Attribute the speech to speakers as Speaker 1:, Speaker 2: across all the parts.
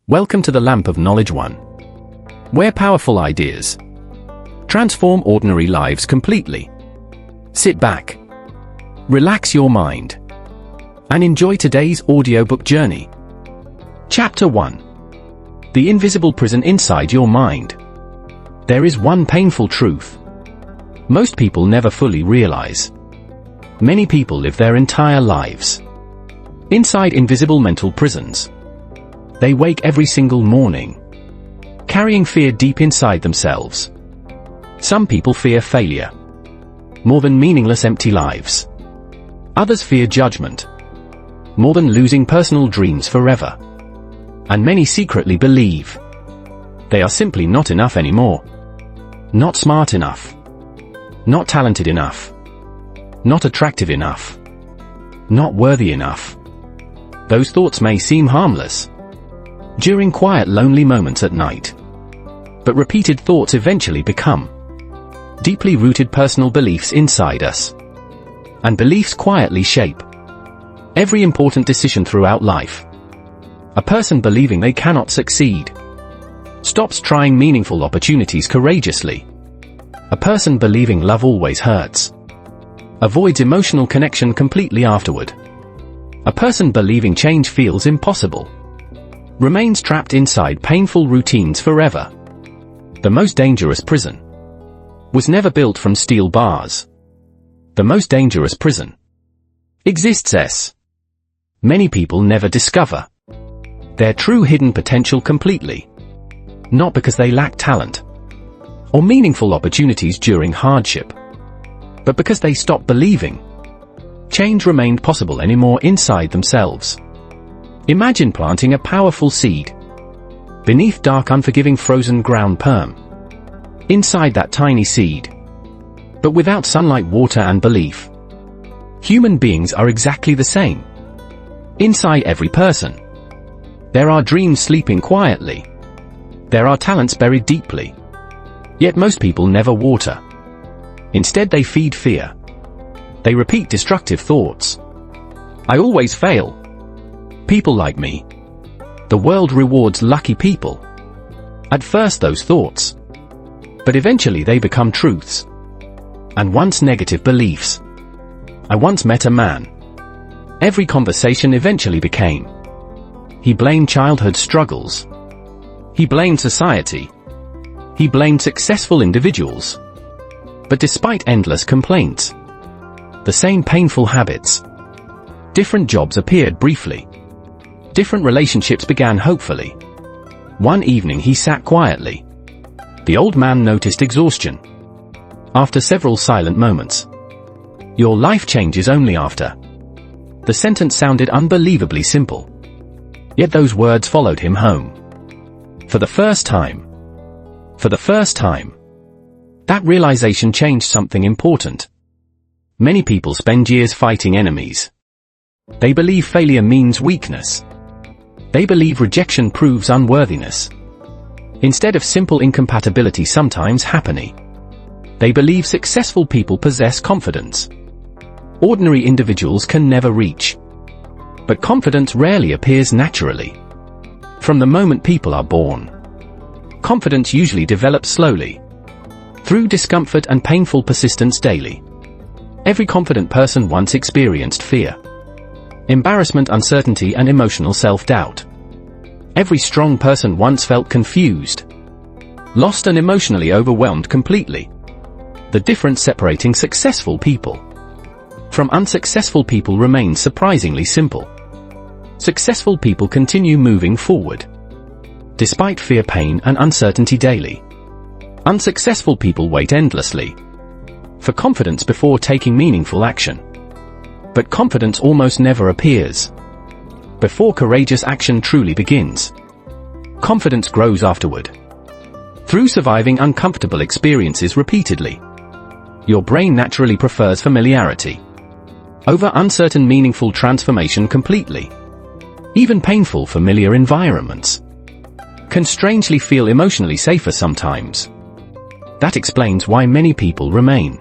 Speaker 1: Welcome to the Lamp of Knowledge 1, where powerful ideas transform ordinary lives completely. Sit back, relax your mind, and enjoy today's audiobook journey. Chapter 1. The Invisible Prison Inside Your Mind. There is one painful truth most people never fully realize. Many people live their entire lives inside invisible mental prisons. They wake every single morning, carrying fear deep inside themselves. Some people fear failure more than meaningless empty lives. Others fear judgment more than losing personal dreams forever. And many secretly believe they are simply not enough anymore. Not smart enough. Not talented enough. Not attractive enough. Not worthy enough. Those thoughts may seem harmless during quiet, lonely moments at night, but repeated thoughts eventually become deeply rooted personal beliefs inside us. And beliefs quietly shape every important decision throughout life. A person believing they cannot succeed stops trying meaningful opportunities courageously. A person believing love always hurts avoids emotional connection completely afterward. A person believing change feels impossible remains trapped inside painful routines forever. The most dangerous prison was never built from steel bars. The most dangerous prison exists as many people never discover their true hidden potential completely, not because they lack talent or meaningful opportunities during hardship, but because they stopped believing change remained possible anymore inside themselves. Imagine planting a powerful seed beneath dark, unforgiving, frozen ground perm. Inside that tiny seed, but without sunlight, water, and belief. Human beings are exactly the same. Inside every person, there are dreams sleeping quietly. There are talents buried deeply. Yet most people never water. Instead, they feed fear. They repeat destructive thoughts. I always fail. People like me. The world rewards lucky people. At first those thoughts, but eventually they become truths. And once negative beliefs. I once met a man. Every conversation eventually became. He blamed childhood struggles. He blamed society. He blamed successful individuals. But despite endless complaints, the same painful habits, different jobs appeared briefly. Different relationships began hopefully. One evening he sat quietly. The old man noticed exhaustion. After several silent moments, "Your life changes only after." The sentence sounded unbelievably simple. Yet those words followed him home. For the first time. For the first time. That realization changed something important. Many people spend years fighting enemies. They believe failure means weakness. They believe rejection proves unworthiness. Instead of simple incompatibility sometimes happening, they believe successful people possess confidence ordinary individuals can never reach. But confidence rarely appears naturally. From the moment people are born, confidence usually develops slowly, through discomfort and painful persistence daily. Every confident person once experienced fear, embarrassment, uncertainty, and emotional self-doubt. Every strong person once felt confused, lost, and emotionally overwhelmed completely. The difference separating successful people from unsuccessful people remains surprisingly simple. Successful people continue moving forward, despite fear, pain, and uncertainty daily. Unsuccessful people wait endlessly for confidence before taking meaningful action. But confidence almost never appears before courageous action truly begins. Confidence grows afterward, through surviving uncomfortable experiences repeatedly. Your brain naturally prefers familiarity over uncertain, meaningful transformation completely. Even painful, familiar environments can strangely feel emotionally safer sometimes. That explains why many people remain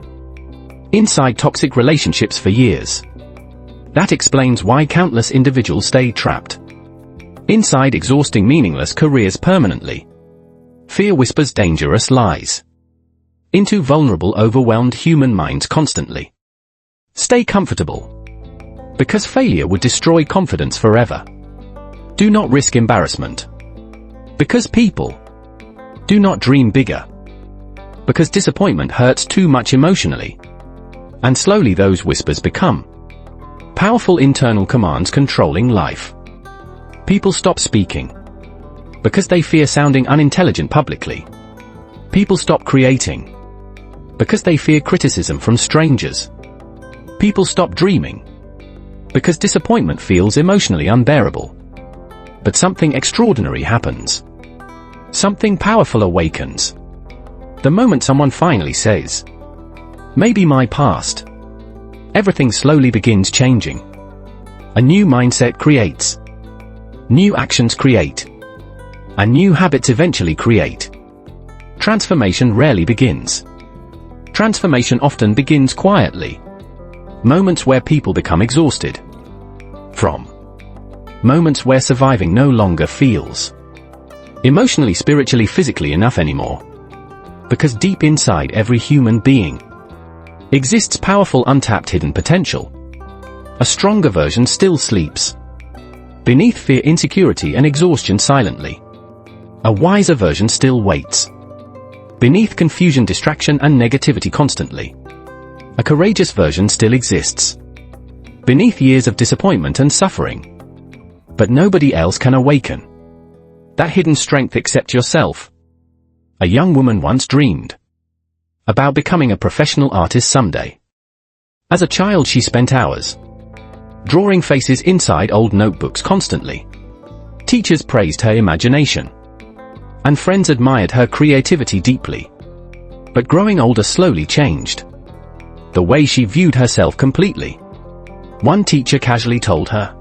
Speaker 1: inside toxic relationships for years. That explains why countless individuals stay trapped Inside exhausting meaningless careers permanently. Fear whispers dangerous lies into vulnerable overwhelmed human minds constantly. Stay comfortable, because failure would destroy confidence forever. Do not risk embarrassment, because people do not dream bigger. Because disappointment hurts too much emotionally. And slowly those whispers become powerful internal commands controlling life. People stop speaking, because they fear sounding unintelligent publicly. People stop creating, because they fear criticism from strangers. People stop dreaming, because disappointment feels emotionally unbearable. But something extraordinary happens. Something powerful awakens. The moment someone finally says, "Maybe my past," everything slowly begins changing. A new mindset creates. New actions create. And new habits eventually create. Transformation rarely begins. Transformation often begins quietly. Moments where people become exhausted. From moments where surviving no longer feels emotionally, spiritually, physically enough anymore. Because deep inside every human being exists powerful untapped hidden potential. A stronger version still sleeps beneath fear, insecurity and exhaustion silently. A wiser version still waits beneath confusion, distraction and negativity constantly. A courageous version still exists beneath years of disappointment and suffering. But nobody else can awaken that hidden strength except yourself. A young woman once dreamed about becoming a professional artist someday. As a child she spent hours drawing faces inside old notebooks constantly. Teachers praised her imagination, and friends admired her creativity deeply. But growing older slowly changed the way she viewed herself completely. One teacher casually told her,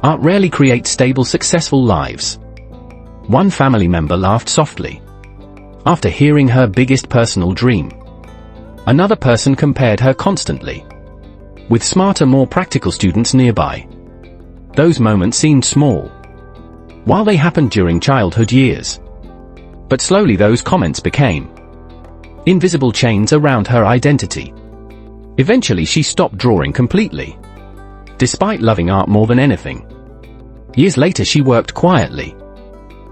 Speaker 1: "Art rarely creates stable, successful lives." One family member laughed softly after hearing her biggest personal dream. Another person compared her constantly with smarter, more practical students nearby. Those moments seemed small, while they happened during childhood years. But slowly those comments became invisible chains around her identity. Eventually she stopped drawing completely, despite loving art more than anything. Years later she worked quietly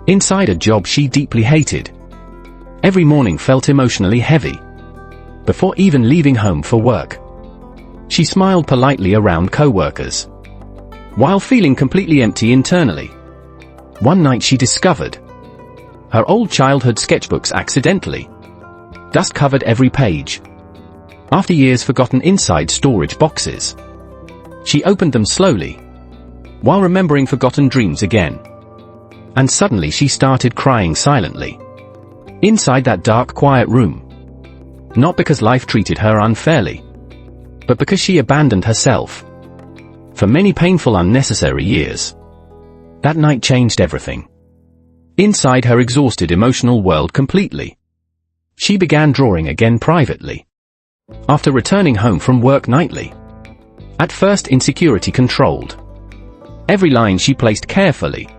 Speaker 1: inside a job she deeply hated. Every morning felt emotionally heavy. Before even leaving home for work, she smiled politely around co-workers, while feeling completely empty internally. One night she discovered her old childhood sketchbooks accidentally. Dust covered every page. After years forgotten inside storage boxes, she opened them slowly, while remembering forgotten dreams again. And suddenly she started crying silently inside that dark, quiet room. Not because life treated her unfairly, but because she abandoned herself for many painful, unnecessary years. That night changed everything. Inside her exhausted emotional world completely, she began drawing again privately. After returning home from work nightly, at first insecurity controlled every line she placed carefully.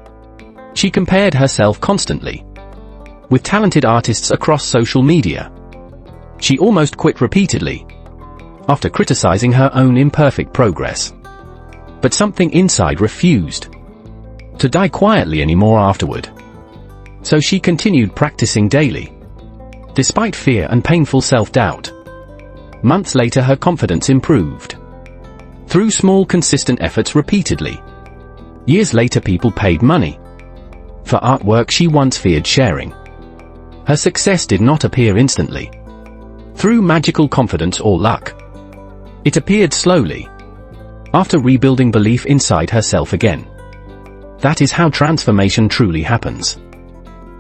Speaker 1: She compared herself constantly with talented artists across social media. She almost quit repeatedly after criticizing her own imperfect progress. But something inside refused to die quietly anymore afterward. So she continued practicing daily, despite fear and painful self-doubt. Months later her confidence improved through small, consistent efforts repeatedly. Years later people paid money for artwork she once feared sharing. Her success did not appear instantly, through magical confidence or luck. It appeared slowly, after rebuilding belief inside herself again. That is how transformation truly happens.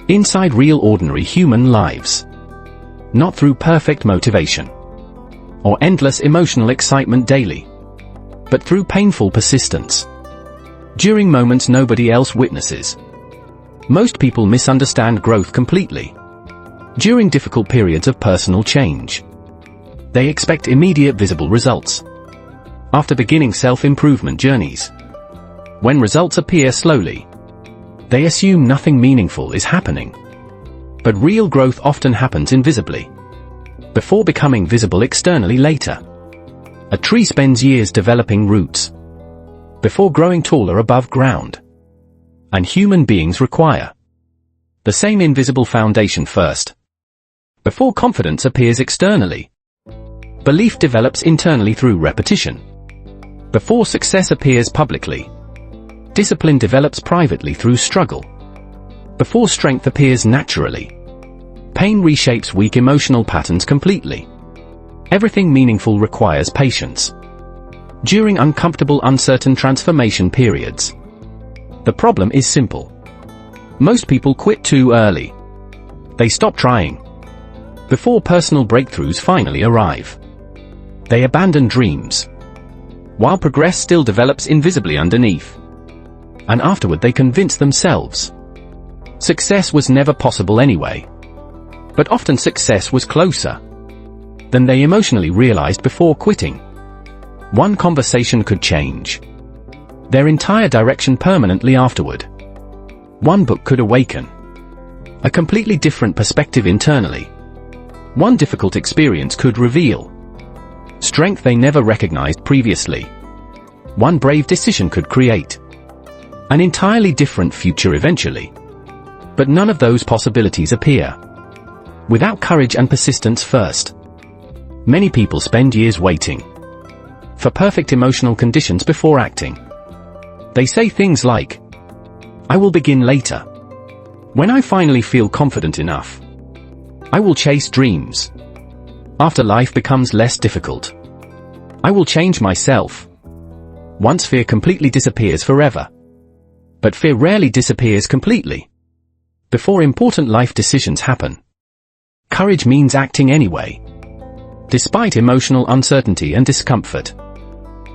Speaker 1: Inside real, ordinary human lives. Not through perfect motivation or endless emotional excitement daily, but through painful persistence during moments nobody else witnesses. Most people misunderstand growth completely. During difficult periods of personal change, they expect immediate visible results. After beginning self-improvement journeys, when results appear slowly, They assume nothing meaningful is happening. But real growth often happens invisibly, before becoming visible externally later. A tree spends years developing roots, before growing taller above ground. And human beings require the same invisible foundation first, before confidence appears externally. Belief develops internally through repetition, before success appears publicly. Discipline develops privately through struggle, before strength appears naturally. Pain reshapes weak emotional patterns completely. Everything meaningful requires patience during uncomfortable, uncertain transformation periods. The problem is simple. Most people quit too early. They stop trying before personal breakthroughs finally arrive. They abandon dreams while progress still develops invisibly underneath. And afterward they convince themselves success was never possible anyway. But often success was closer than they emotionally realized before quitting. One conversation could change their entire direction permanently afterward. One book could awaken a completely different perspective internally. One difficult experience could reveal strength they never recognized previously. One brave decision could create an entirely different future eventually. But none of those possibilities appear without courage and persistence first. Many people spend years waiting for perfect emotional conditions before acting. They say things like, "I will begin later. When I finally feel confident enough, I will chase dreams. After life becomes less difficult, I will change myself." Once fear completely disappears forever. But fear rarely disappears completely before important life decisions happen. Courage means acting anyway, despite emotional uncertainty and discomfort.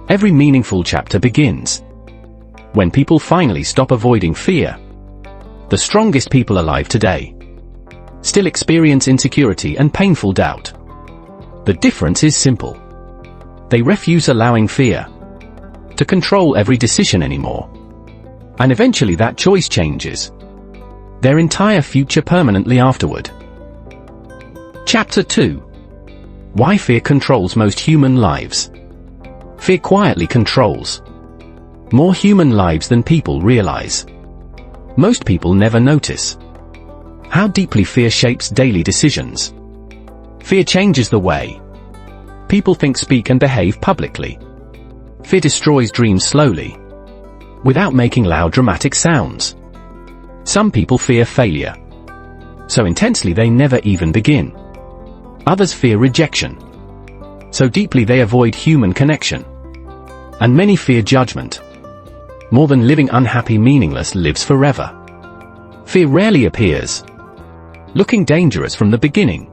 Speaker 1: Every meaningful chapter begins when people finally stop avoiding fear. The strongest people alive today still experience insecurity and painful doubt. The difference is simple. They refuse allowing fear to control every decision anymore. And eventually that choice changes their entire future permanently afterward. Chapter 2. Why fear controls most human lives. Fear quietly controls more human lives than people realize. Most people never notice how deeply fear shapes daily decisions. Fear changes the way people think, speak, and behave publicly. Fear destroys dreams slowly, without making loud, dramatic sounds. Some people fear failure so intensely they never even begin. Others fear rejection so deeply they avoid human connection. And many fear judgment more than living unhappy, meaningless lives forever. Fear rarely appears looking dangerous from the beginning.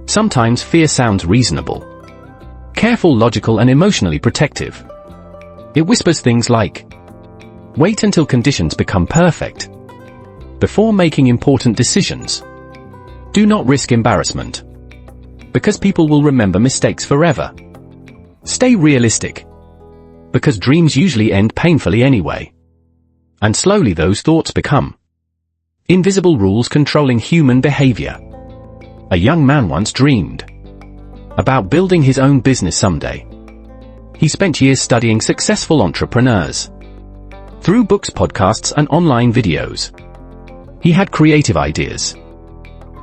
Speaker 1: Sometimes fear sounds reasonable, careful, logical, and emotionally protective. It whispers things like, "Wait until conditions become perfect before making important decisions. Do not risk embarrassment, because people will remember mistakes forever. Stay realistic, because dreams usually end painfully anyway." And slowly those thoughts become invisible rules controlling human behavior. A young man once dreamed about building his own business someday. He spent years studying successful entrepreneurs through books, podcasts, and online videos. He had creative ideas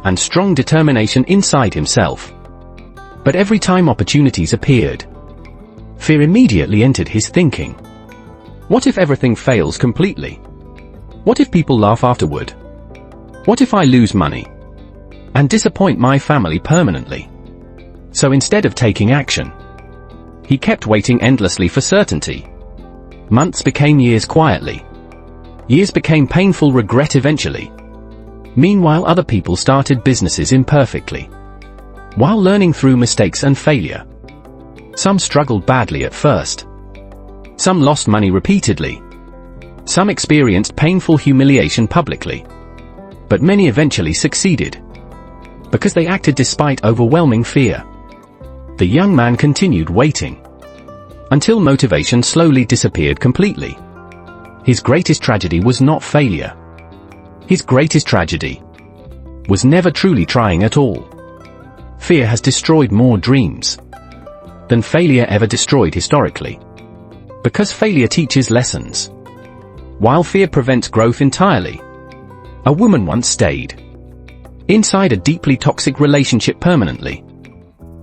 Speaker 1: and strong determination inside himself. But every time opportunities appeared, fear immediately entered his thinking. What if everything fails completely? What if people laugh afterward? What if I lose money and disappoint my family permanently? So instead of taking action, he kept waiting endlessly for certainty. Months became years quietly. Years became painful regret eventually. Meanwhile, other people started businesses imperfectly, while learning through mistakes and failure. Some struggled badly at first. Some lost money repeatedly. Some experienced painful humiliation publicly. But many eventually succeeded, because they acted despite overwhelming fear. The young man continued waiting until motivation slowly disappeared completely. His greatest tragedy was not failure. His greatest tragedy was never truly trying at all. Fear has destroyed more dreams than failure ever destroyed historically. Because failure teaches lessons, while fear prevents growth entirely. A woman once stayed inside a deeply toxic relationship permanently.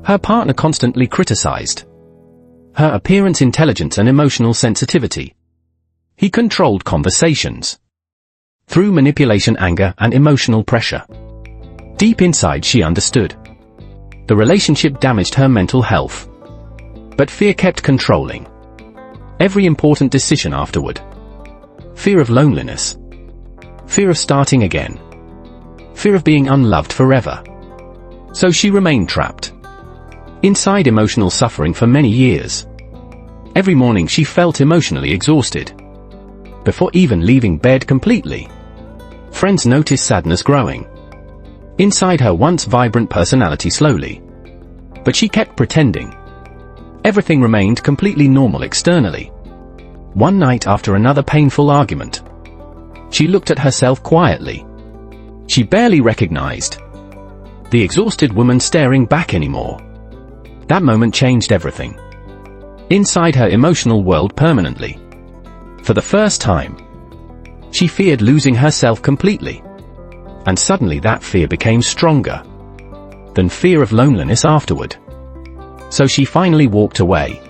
Speaker 1: Her partner constantly criticized her appearance, intelligence, and emotional sensitivity. He controlled conversations through manipulation, anger, and emotional pressure. Deep inside, she understood the relationship damaged her mental health. But fear kept controlling every important decision afterward. Fear of loneliness. Fear of starting again. Fear of being unloved forever. So she remained trapped inside emotional suffering for many years. Every morning she felt emotionally exhausted before even leaving bed completely. Friends noticed sadness growing inside her once vibrant personality slowly. But she kept pretending everything remained completely normal externally. One night, after another painful argument, she looked at herself quietly. She barely recognized the exhausted woman staring back anymore. That moment changed everything inside her emotional world permanently. For the first time, she feared losing herself completely. And suddenly that fear became stronger than fear of loneliness afterward. So she finally walked away.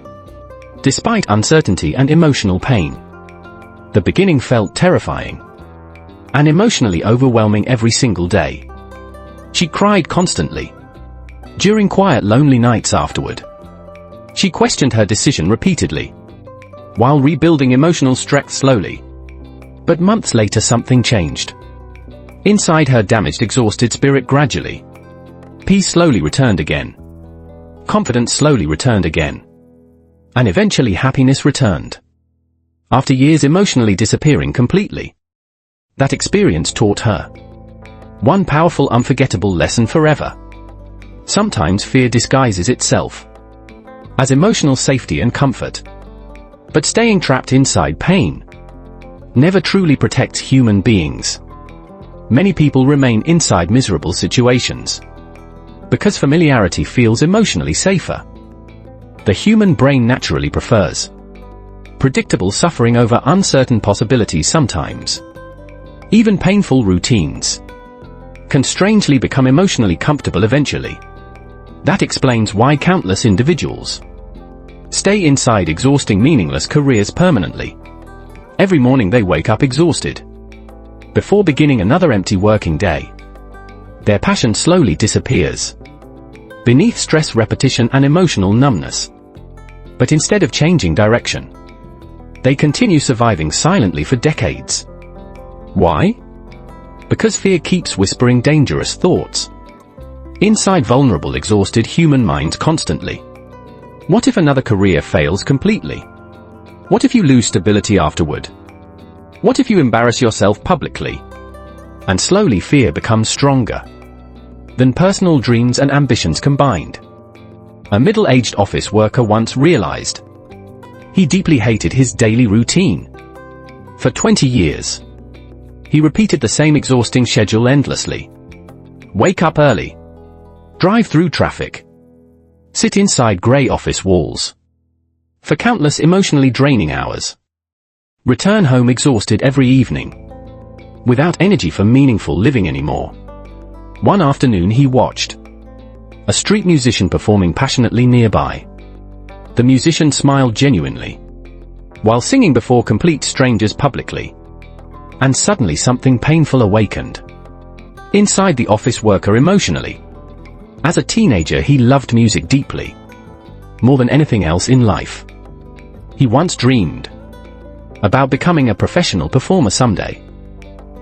Speaker 1: Despite uncertainty and emotional pain, the beginning felt terrifying and emotionally overwhelming every single day. She cried constantly during quiet, lonely nights afterward. She questioned her decision repeatedly while rebuilding emotional strength slowly. But months later, something changed inside her damaged, exhausted spirit. Gradually, peace slowly returned again. Confidence slowly returned again. And eventually happiness returned. After years emotionally disappearing completely. That experience taught her one powerful, unforgettable lesson forever. Sometimes fear disguises itself as emotional safety and comfort. But staying trapped inside pain never truly protects human beings. Many people remain inside miserable situations because familiarity feels emotionally safer. The human brain naturally prefers predictable suffering over uncertain possibilities. Sometimes even painful routines can strangely become emotionally comfortable eventually. That explains why countless individuals stay inside exhausting, meaningless careers permanently. Every morning they wake up exhausted before beginning another empty working day. Their passion slowly disappears beneath stress, repetition, and emotional numbness. But instead of changing direction, they continue surviving silently for decades. Why? Because fear keeps whispering dangerous thoughts inside vulnerable, exhausted human minds constantly. What if another career fails completely? What if you lose stability afterward? What if you embarrass yourself publicly? And slowly fear becomes stronger than personal dreams and ambitions combined. A middle-aged office worker once realized he deeply hated his daily routine. For 20 years, he repeated the same exhausting schedule endlessly. Wake up early, drive through traffic, sit inside grey office walls for countless emotionally draining hours, return home exhausted every evening, without energy for meaningful living anymore. One afternoon he watched a street musician performing passionately nearby. The musician smiled genuinely while singing before complete strangers publicly. And suddenly something painful awakened inside the office worker emotionally. As a teenager he loved music deeply, more than anything else in life. He once dreamed about becoming a professional performer someday.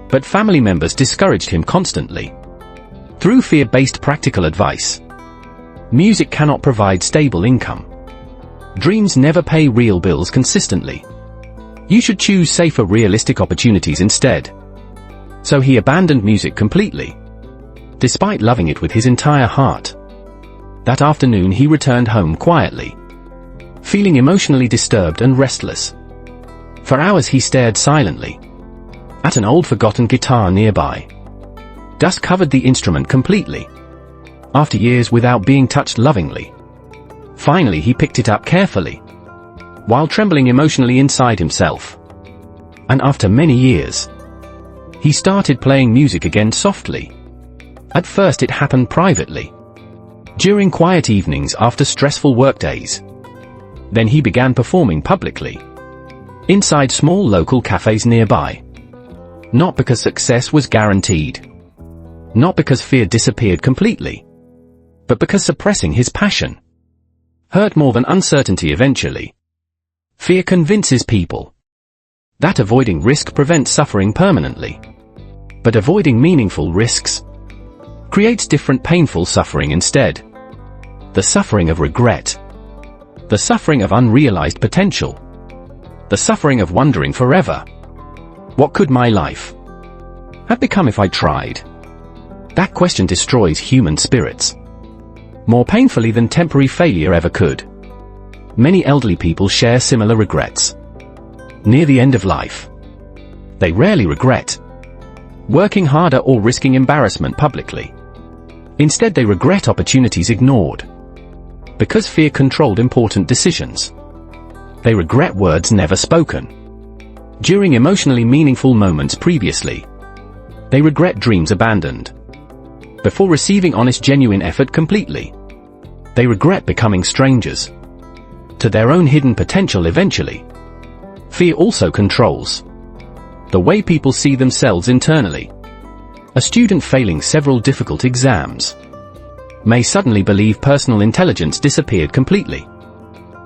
Speaker 1: But family members discouraged him constantly through fear-based practical advice. Music cannot provide stable income. Dreams never pay real bills consistently. You should choose safer, realistic opportunities instead. So he abandoned music completely, despite loving it with his entire heart. That afternoon he returned home quietly, feeling emotionally disturbed and restless. For hours he stared silently, at an old forgotten guitar nearby. Dust covered the instrument completely, after years without being touched lovingly. Finally he picked it up carefully, while trembling emotionally inside himself. And after many years, he started playing music again softly. At first it happened privately, during quiet evenings after stressful workdays. Then he began performing publicly, inside small local cafes nearby. Not because success was guaranteed, not because fear disappeared completely, but because suppressing his passion hurt more than uncertainty eventually. Fear convinces people that avoiding risk prevents suffering permanently, but avoiding meaningful risks creates different painful suffering instead. The suffering of regret, the suffering of unrealized potential, the suffering of wondering forever, what could my life have become if I tried? That question destroys human spirits more painfully than temporary failure ever could. Many elderly people share similar regrets near the end of life. They rarely regret working harder or risking embarrassment publicly. Instead they regret opportunities ignored, because fear controlled important decisions. They regret words never spoken during emotionally meaningful moments previously. They regret dreams abandoned before receiving honest genuine effort completely. They regret becoming strangers to their own hidden potential eventually. Fear also controls the way people see themselves internally. A student failing several difficult exams may suddenly believe personal intelligence disappeared completely.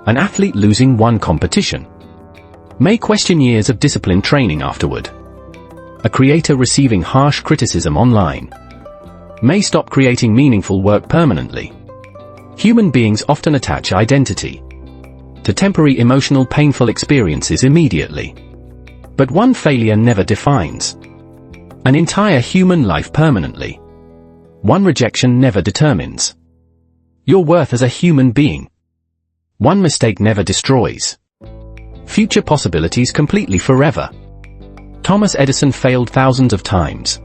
Speaker 1: An athlete losing one competition may question years of disciplined training afterward. A creator receiving harsh criticism online may stop creating meaningful work permanently. Human beings often attach identity to temporary emotional painful experiences immediately. But one failure never defines an entire human life permanently. One rejection never determines your worth as a human being. One mistake never destroys future possibilities completely forever. Thomas Edison failed thousands of times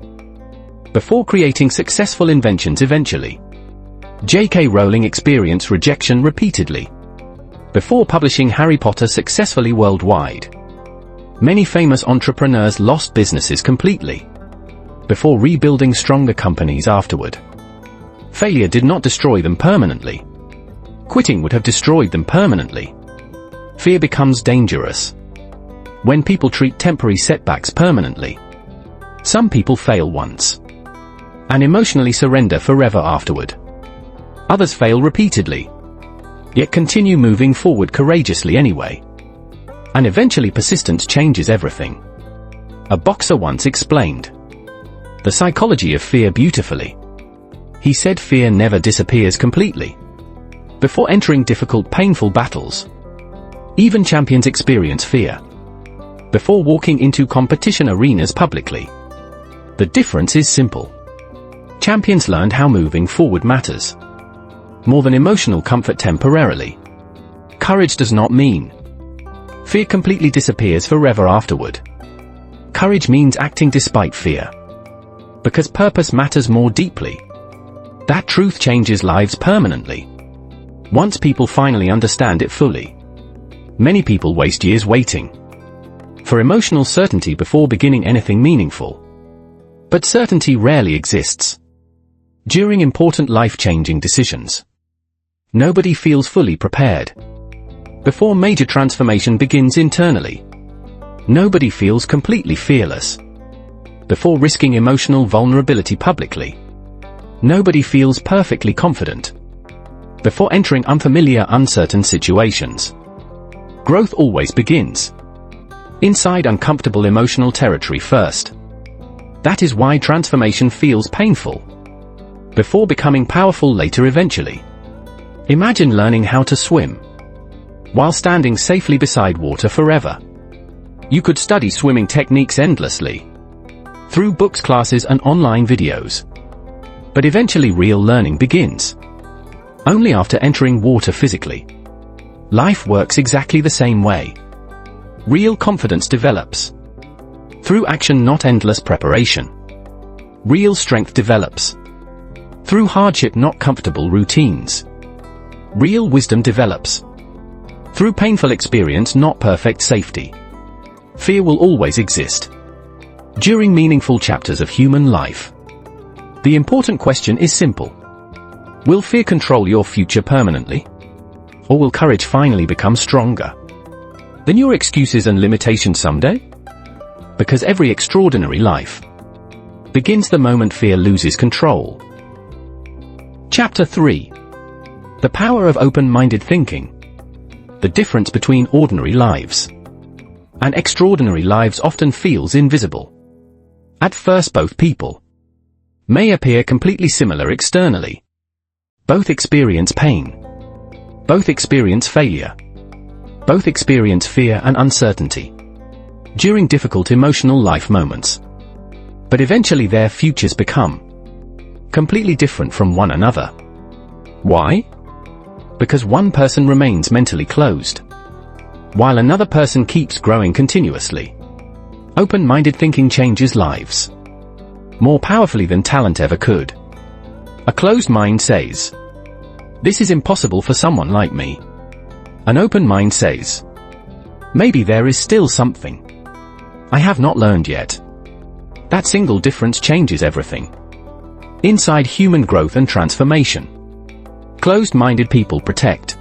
Speaker 1: before creating successful inventions eventually. J.K. Rowling experienced rejection repeatedly before publishing Harry Potter successfully worldwide. Many famous entrepreneurs lost businesses completely before rebuilding stronger companies afterward. Failure did not destroy them permanently. Quitting would have destroyed them permanently. Fear becomes dangerous when people treat temporary setbacks permanently. Some people fail once and emotionally surrender forever afterward. Others fail repeatedly, yet continue moving forward courageously anyway. And eventually persistence changes everything. A boxer once explained the psychology of fear beautifully. He said fear never disappears completely before entering difficult, painful battles. Even champions experience fear before walking into competition arenas publicly. The difference is simple. Champions learned how moving forward matters more than emotional comfort temporarily. Courage does not mean fear completely disappears forever afterward. Courage means acting despite fear, because purpose matters more deeply. That truth changes lives permanently once people finally understand it fully. Many people waste years waiting for emotional certainty before beginning anything meaningful. But certainty rarely exists during important life-changing decisions. Nobody feels fully prepared before major transformation begins internally. Nobody feels completely fearless before risking emotional vulnerability publicly. Nobody feels perfectly confident before entering unfamiliar, uncertain situations. Growth always begins inside uncomfortable emotional territory first. That is why transformation feels painful before becoming powerful later eventually. Imagine learning how to swim while standing safely beside water forever. You could study swimming techniques endlessly through books, classes, and online videos. But eventually real learning begins only after entering water physically. Life works exactly the same way. Real confidence develops Through action, not endless preparation, real strength develops. Through hardship, not comfortable routines, real wisdom develops. Through painful experience, not perfect safety, fear will always exist. During meaningful chapters of human life, the important question is simple. Will fear control your future permanently? Or will courage finally become stronger than your excuses and limitations someday? Because every extraordinary life begins the moment fear loses control. Chapter 3. The power of open-minded thinking. The difference between ordinary lives and extraordinary lives often feels invisible. At first, both people may appear completely similar externally. Both experience pain. Both experience failure. Both experience fear and uncertainty during difficult emotional life moments. But eventually their futures become completely different from one another. Why? Because one person remains mentally closed, while another person keeps growing continuously. Open-minded thinking changes lives more powerfully than talent ever could. A closed mind says, "This is impossible for someone like me." An open mind says, "Maybe there is still something I have not learned yet." That single difference changes everything inside human growth and transformation. Closed-minded people protect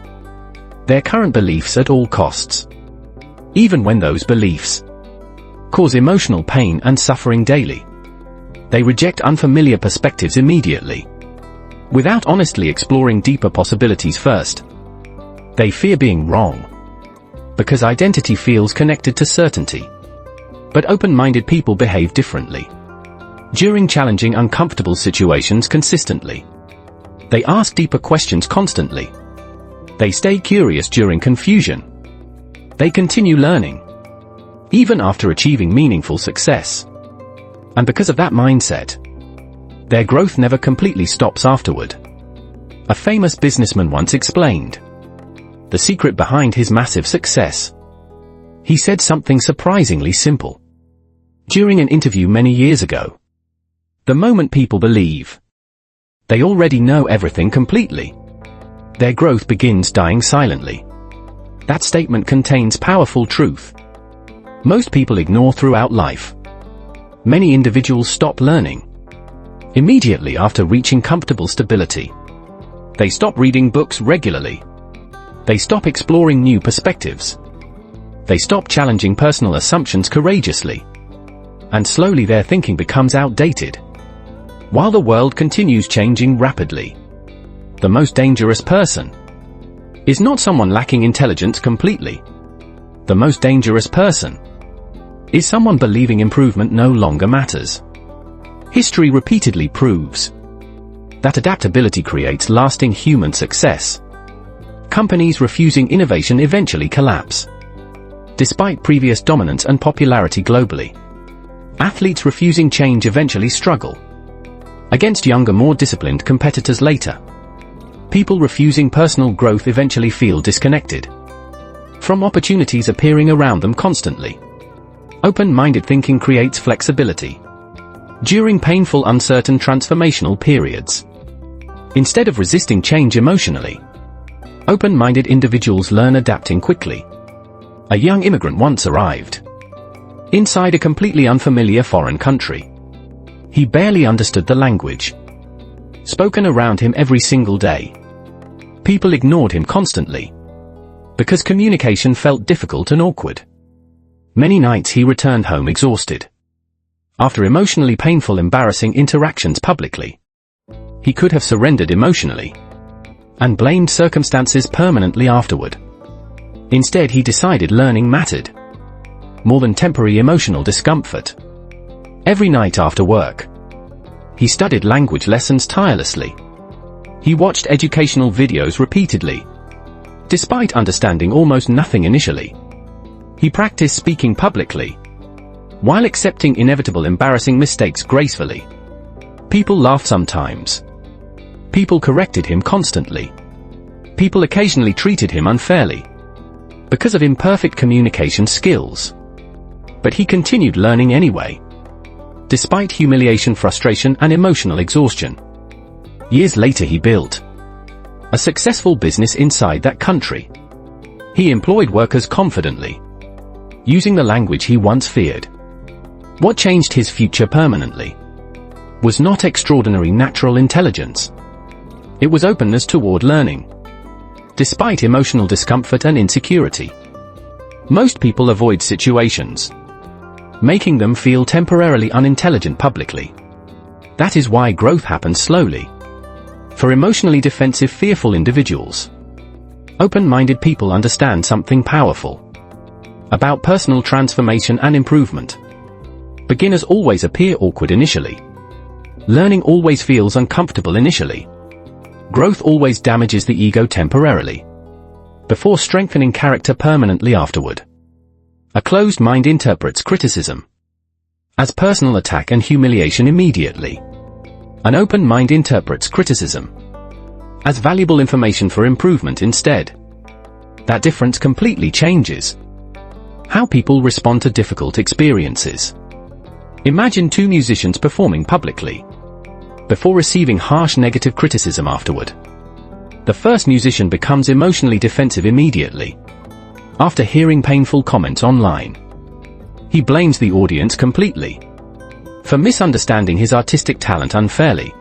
Speaker 1: their current beliefs at all costs, even when those beliefs cause emotional pain and suffering daily. They reject unfamiliar perspectives immediately, without honestly exploring deeper possibilities first. They fear being wrong, because identity feels connected to certainty. But open-minded people behave differently. During challenging, uncomfortable situations consistently, they ask deeper questions constantly. They stay curious during confusion. They continue learning, even after achieving meaningful success. And because of that mindset, their growth never completely stops afterward. A famous businessman once explained the secret behind his massive success. He said something surprisingly simple during an interview many years ago. The moment people believe they already know everything completely, their growth begins dying silently. That statement contains powerful truth most people ignore throughout life. Many individuals stop learning immediately after reaching comfortable stability. They stop reading books regularly. They stop exploring new perspectives. They stop challenging personal assumptions courageously. And slowly their thinking becomes outdated. While the world continues changing rapidly, the most dangerous person is not someone lacking intelligence completely. The most dangerous person is someone believing improvement no longer matters. History repeatedly proves that adaptability creates lasting human success. Companies refusing innovation eventually collapse, despite previous dominance and popularity globally. Athletes refusing change eventually struggle against younger, more disciplined competitors later. People refusing personal growth eventually feel disconnected from opportunities appearing around them constantly. Open-minded thinking creates flexibility during painful, uncertain transformational periods. Instead of resisting change emotionally, open-minded individuals learn adapting quickly. A young immigrant once arrived inside a completely unfamiliar foreign country. He barely understood the language spoken around him every single day. People ignored him constantly because communication felt difficult and awkward. Many nights he returned home exhausted after emotionally painful, embarrassing interactions publicly. He could have surrendered emotionally and blamed circumstances permanently afterward. Instead, he decided learning mattered more than temporary emotional discomfort. Every night after work, he studied language lessons tirelessly. He watched educational videos repeatedly, despite understanding almost nothing initially. He practiced speaking publicly, while accepting inevitable embarrassing mistakes gracefully. People laughed sometimes. People corrected him constantly. People occasionally treated him unfairly because of imperfect communication skills. But he continued learning anyway, despite humiliation, frustration, and emotional exhaustion. Years later he built a successful business inside that country. He employed workers confidently, using the language he once feared. What changed his future permanently was not extraordinary natural intelligence. It was openness toward learning, despite emotional discomfort and insecurity. Most people avoid situations, making them feel temporarily unintelligent publicly. That is why growth happens slowly. For emotionally defensive, fearful individuals, open-minded people understand something powerful about personal transformation and improvement. Beginners always appear awkward initially. Learning always feels uncomfortable initially. Growth always damages the ego temporarily, before strengthening character permanently afterward. A closed mind interprets criticism as personal attack and humiliation immediately. An open mind interprets criticism as valuable information for improvement instead. That difference completely changes how people respond to difficult experiences. Imagine two musicians performing publicly, before receiving harsh negative criticism afterward. The first musician becomes emotionally defensive immediately, after hearing painful comments online. He blames the audience completely for misunderstanding his artistic talent unfairly.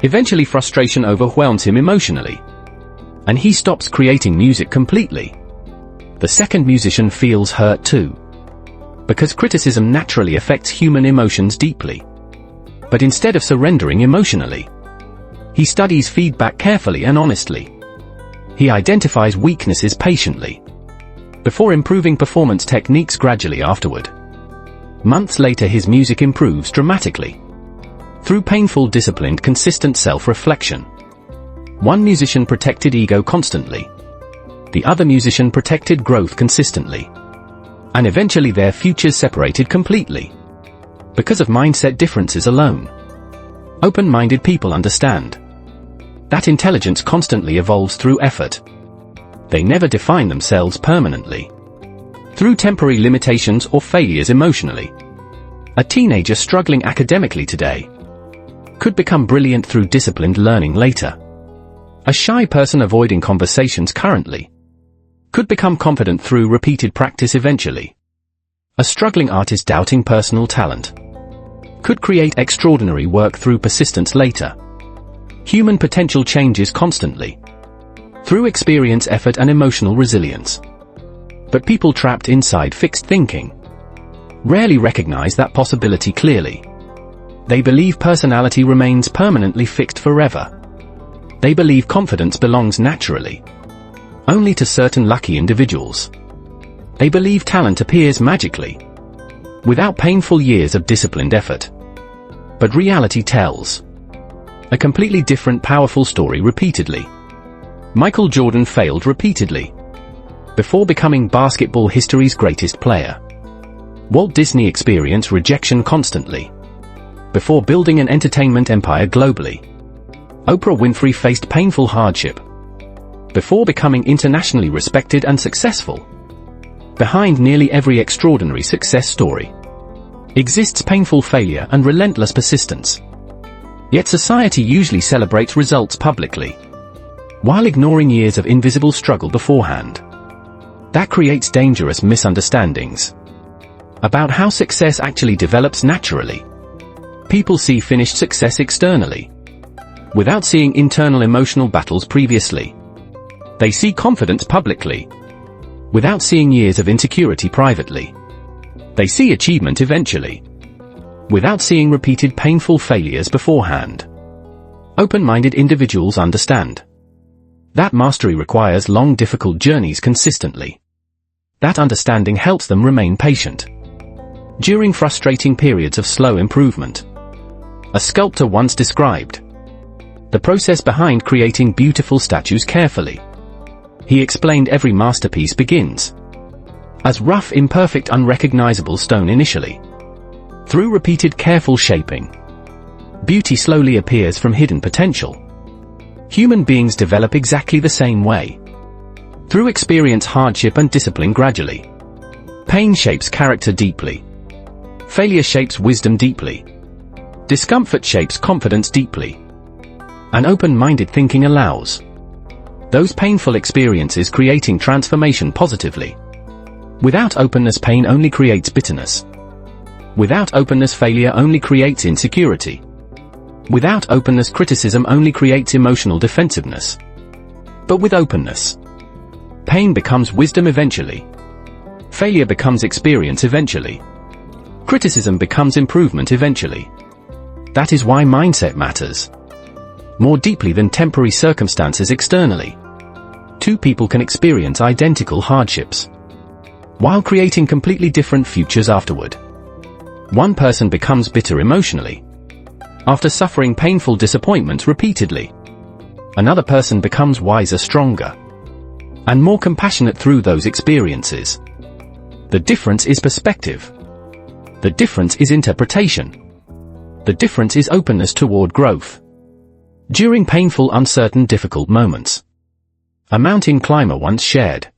Speaker 1: Eventually frustration overwhelms him emotionally, and he stops creating music completely. The second musician feels hurt too, because criticism naturally affects human emotions deeply. But instead of surrendering emotionally, he studies feedback carefully and honestly. He identifies weaknesses patiently, before improving performance techniques gradually afterward. Months later his music improves dramatically, through painful, disciplined, consistent self-reflection. One musician protected ego constantly. The other musician protected growth consistently. And eventually their futures separated completely, because of mindset differences alone. Open-minded people understand that intelligence constantly evolves through effort. They never define themselves permanently through temporary limitations or failures emotionally. A teenager struggling academically today could become brilliant through disciplined learning later. A shy person avoiding conversations currently could become confident through repeated practice eventually. A struggling artist doubting personal talent could create extraordinary work through persistence later. Human potential changes constantly through experience, effort, and emotional resilience. But people trapped inside fixed thinking rarely recognize that possibility clearly. They believe personality remains permanently fixed forever. They believe confidence belongs naturally only to certain lucky individuals. They believe talent appears magically without painful years of disciplined effort. But reality tells a completely different, powerful story repeatedly. Michael Jordan failed repeatedly before becoming basketball history's greatest player. Walt Disney experienced rejection constantly before building an entertainment empire globally. Oprah Winfrey faced painful hardship before becoming internationally respected and successful. Behind nearly every extraordinary success story exists painful failure and relentless persistence. Yet society usually celebrates results publicly, while ignoring years of invisible struggle beforehand. That creates dangerous misunderstandings about how success actually develops naturally. People see finished success externally, without seeing internal emotional battles previously. They see confidence publicly, without seeing years of insecurity privately. They see achievement eventually, without seeing repeated painful failures beforehand. Open-minded individuals understand that mastery requires long, difficult journeys consistently. That understanding helps them remain patient during frustrating periods of slow improvement. A sculptor once described the process behind creating beautiful statues carefully. He explained every masterpiece begins as rough, imperfect, unrecognizable stone initially. Through repeated careful shaping, beauty slowly appears from hidden potential. Human beings develop exactly the same way. Through experience, hardship, and discipline gradually. Pain shapes character deeply. Failure shapes wisdom deeply. Discomfort shapes confidence deeply. An open-minded thinking allows those painful experiences creating transformation positively. Without openness, pain only creates bitterness. Without openness, failure only creates insecurity. Without openness, criticism only creates emotional defensiveness. But with openness, pain becomes wisdom eventually. Failure becomes experience eventually. Criticism becomes improvement eventually. That is why mindset matters more deeply than temporary circumstances externally. Two people can experience identical hardships while creating completely different futures afterward. One person becomes bitter emotionally after suffering painful disappointments repeatedly. Another person becomes wiser, stronger, and more compassionate through those experiences. The difference is perspective. The difference is interpretation. The difference is openness toward growth. During painful, uncertain, difficult moments, a mountain climber once shared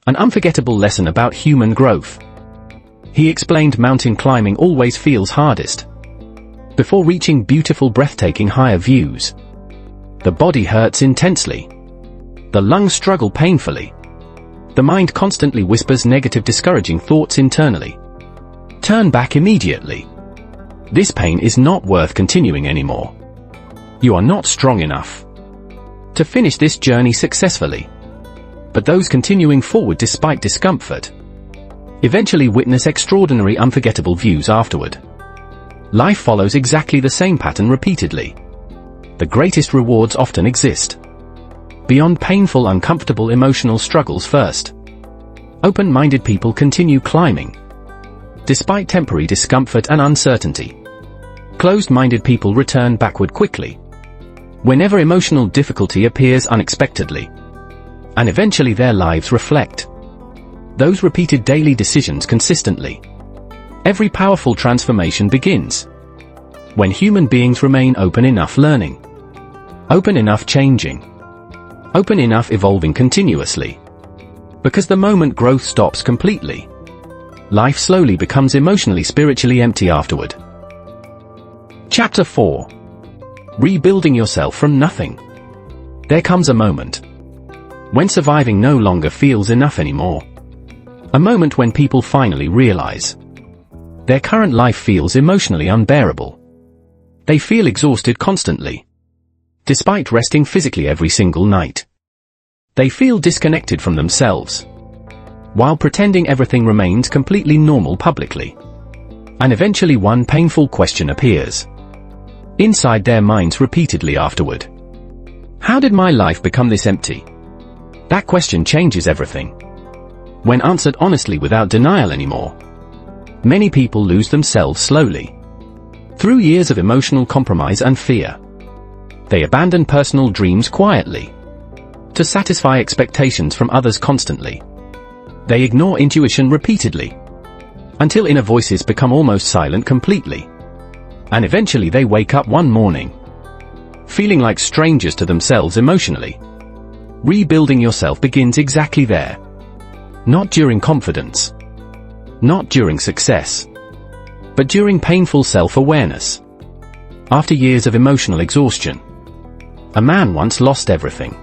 Speaker 1: an unforgettable lesson about human growth. He explained mountain climbing always feels hardest before reaching beautiful, breathtaking higher views. The body hurts intensely. The lungs struggle painfully. The mind constantly whispers negative, discouraging thoughts internally. Turn back immediately. This pain is not worth continuing anymore. You are not strong enough to finish this journey successfully. But those continuing forward despite discomfort eventually witness extraordinary, unforgettable views afterward. Life follows exactly the same pattern repeatedly. The greatest rewards often exist beyond painful, uncomfortable emotional struggles first. Open-minded people continue climbing despite temporary discomfort and uncertainty. Closed-minded people return backward quickly whenever emotional difficulty appears unexpectedly. And eventually their lives reflect those repeated daily decisions consistently. Every powerful transformation begins when human beings remain open enough learning, open enough changing, open enough evolving continuously. Because the moment growth stops completely, life slowly becomes emotionally, spiritually empty afterward. Chapter 4. Rebuilding yourself from nothing. There comes a moment when surviving no longer feels enough anymore. A moment when people finally realize their current life feels emotionally unbearable. They feel exhausted constantly, despite resting physically every single night. They feel disconnected from themselves, while pretending everything remains completely normal publicly. And eventually one painful question appears inside their minds repeatedly afterward. How did my life become this empty? That question changes everything. When answered honestly without denial anymore, many people lose themselves slowly. Through years of emotional compromise and fear, they abandon personal dreams quietly to satisfy expectations from others constantly. They ignore intuition repeatedly until inner voices become almost silent completely. And eventually they wake up one morning feeling like strangers to themselves emotionally. Rebuilding yourself begins exactly there. Not during confidence, not during success, but during painful self-awareness. After years of emotional exhaustion, a man once lost everything.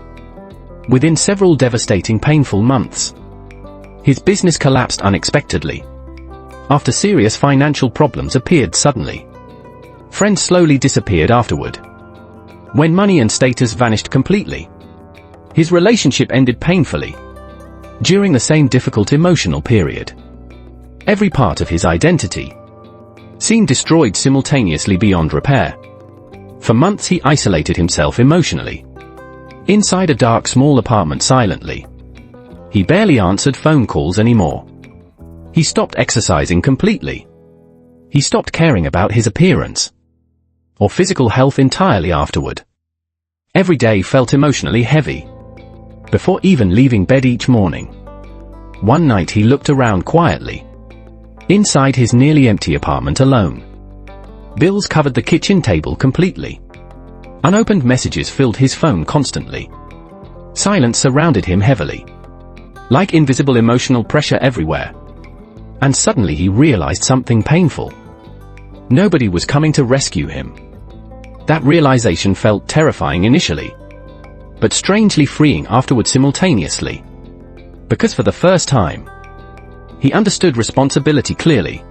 Speaker 1: Within several devastating, painful months, his business collapsed unexpectedly. After serious financial problems appeared suddenly, friends slowly disappeared afterward. When money and status vanished completely, his relationship ended painfully. During the same difficult emotional period, every part of his identity seemed destroyed simultaneously beyond repair. For months he isolated himself emotionally, inside a dark small apartment silently. He barely answered phone calls anymore. He stopped exercising completely. He stopped caring about his appearance or physical health entirely afterward. Every day felt emotionally heavy. Before even leaving bed each morning, one night he looked around quietly, inside his nearly empty apartment alone. Bills covered the kitchen table completely. Unopened messages filled his phone constantly. Silence surrounded him heavily, like invisible emotional pressure everywhere. And suddenly he realized something painful. Nobody was coming to rescue him. That realization felt terrifying initially, but strangely freeing afterward simultaneously. Because for the first time, he understood responsibility clearly.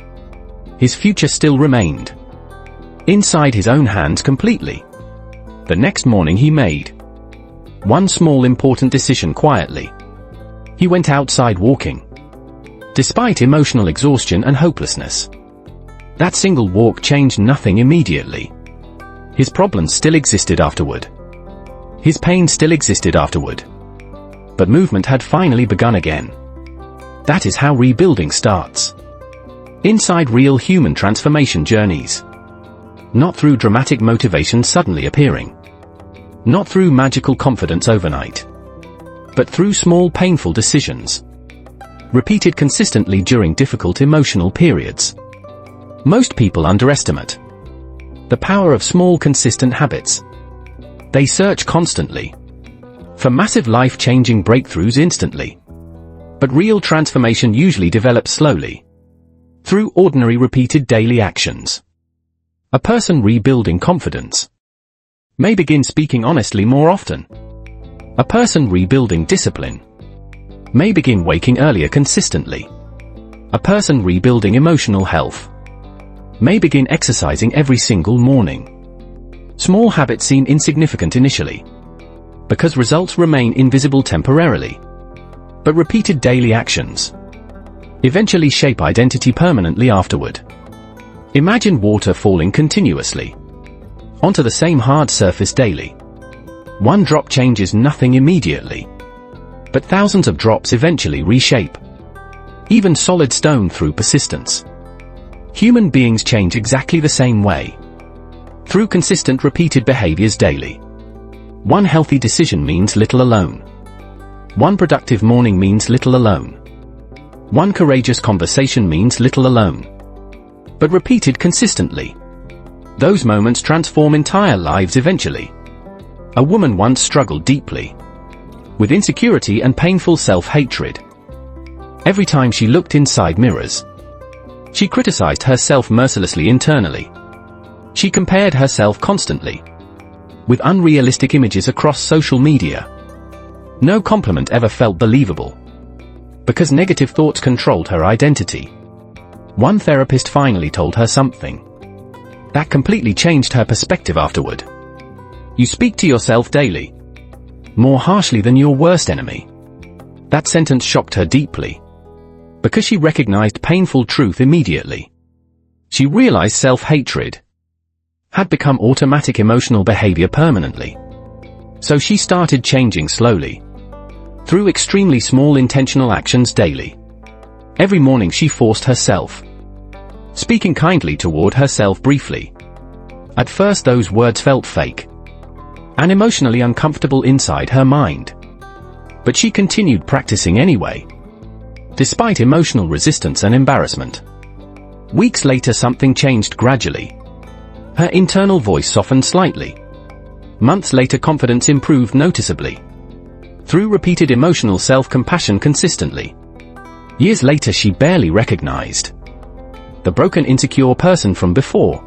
Speaker 1: His future still remained inside his own hands completely. The next morning he made one small important decision quietly. He went outside walking. Despite emotional exhaustion and hopelessness, that single walk changed nothing immediately. His problems still existed afterward. His pain still existed afterward. But movement had finally begun again. That is how rebuilding starts. Inside real human transformation journeys. Not through dramatic motivation suddenly appearing. Not through magical confidence overnight. But through small painful decisions. Repeated consistently during difficult emotional periods. Most people underestimate the power of small consistent habits. They search constantly for massive life-changing breakthroughs instantly. But real transformation usually develops slowly, through ordinary repeated daily actions. A person rebuilding confidence may begin speaking honestly more often. A person rebuilding discipline may begin waking earlier consistently. A person rebuilding emotional health may begin exercising every single morning. Small habits seem insignificant initially, because results remain invisible temporarily. But repeated daily actions eventually shape identity permanently afterward. Imagine water falling continuously onto the same hard surface daily. One drop changes nothing immediately, but thousands of drops eventually reshape even solid stone through persistence. Human beings change exactly the same way, through consistent repeated behaviors daily. One healthy decision means little alone. One productive morning means little alone. One courageous conversation means little alone. But repeated consistently, those moments transform entire lives eventually. A woman once struggled deeply with insecurity and painful self-hatred. Every time she looked inside mirrors, she criticized herself mercilessly internally. She compared herself constantly with unrealistic images across social media. No compliment ever felt believable, because negative thoughts controlled her identity. One therapist finally told her something that completely changed her perspective afterward. You speak to yourself daily, more harshly than your worst enemy. That sentence shocked her deeply, because she recognized painful truth immediately. She realized self-hatred had become automatic emotional behavior permanently. So she started changing slowly, through extremely small intentional actions daily. Every morning she forced herself, speaking kindly toward herself briefly. At first those words felt fake and emotionally uncomfortable inside her mind. But she continued practicing anyway, despite emotional resistance and embarrassment. Weeks later something changed gradually. Her internal voice softened slightly. Months later confidence improved noticeably, through repeated emotional self-compassion consistently. Years later she barely recognized the broken insecure person from before.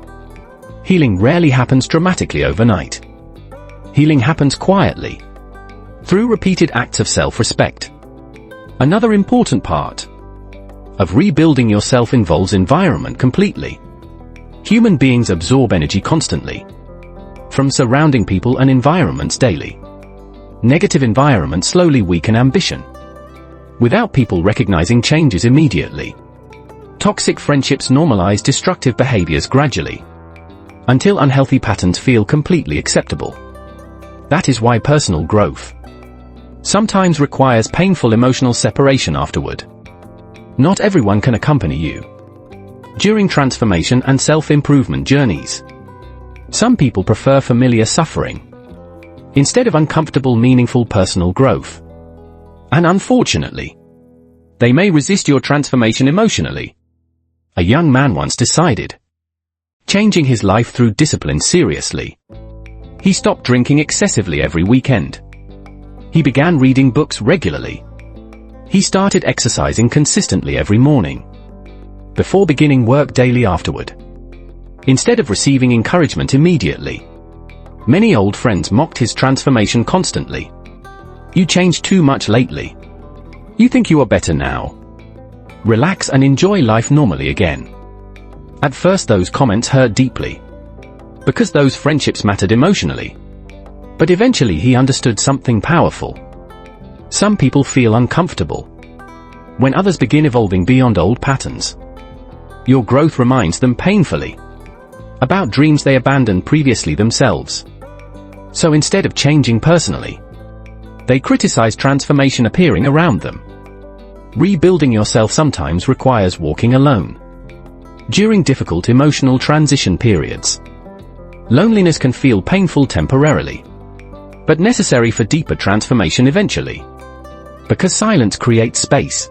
Speaker 1: Healing rarely happens dramatically overnight. Healing happens quietly, through repeated acts of self-respect. Another important part of rebuilding yourself involves environment completely. Human beings absorb energy constantly, from surrounding people and environments daily. Negative environments slowly weaken ambition, without people recognizing changes immediately. Toxic friendships normalize destructive behaviors gradually, until unhealthy patterns feel completely acceptable. That is why personal growth sometimes requires painful emotional separation afterward. Not everyone can accompany you during transformation and self-improvement journeys. Some people prefer familiar suffering instead of uncomfortable, meaningful personal growth. And unfortunately, they may resist your transformation emotionally. A young man once decided changing his life through discipline seriously. He stopped drinking excessively every weekend. He began reading books regularly. He started exercising consistently every morning. before beginning work daily afterward. Instead of receiving encouragement immediately, many old friends mocked his transformation constantly. "You changed too much lately. You think you are better now. Relax and enjoy life normally again." At first those comments hurt deeply, because those friendships mattered emotionally. But eventually he understood something powerful. Some people feel uncomfortable when others begin evolving beyond old patterns. Your growth reminds them painfully about dreams they abandoned previously themselves. So instead of changing personally, they criticize transformation appearing around them. Rebuilding yourself sometimes requires walking alone. During difficult emotional transition periods, loneliness can feel painful temporarily, but necessary for deeper transformation eventually. Because silence creates space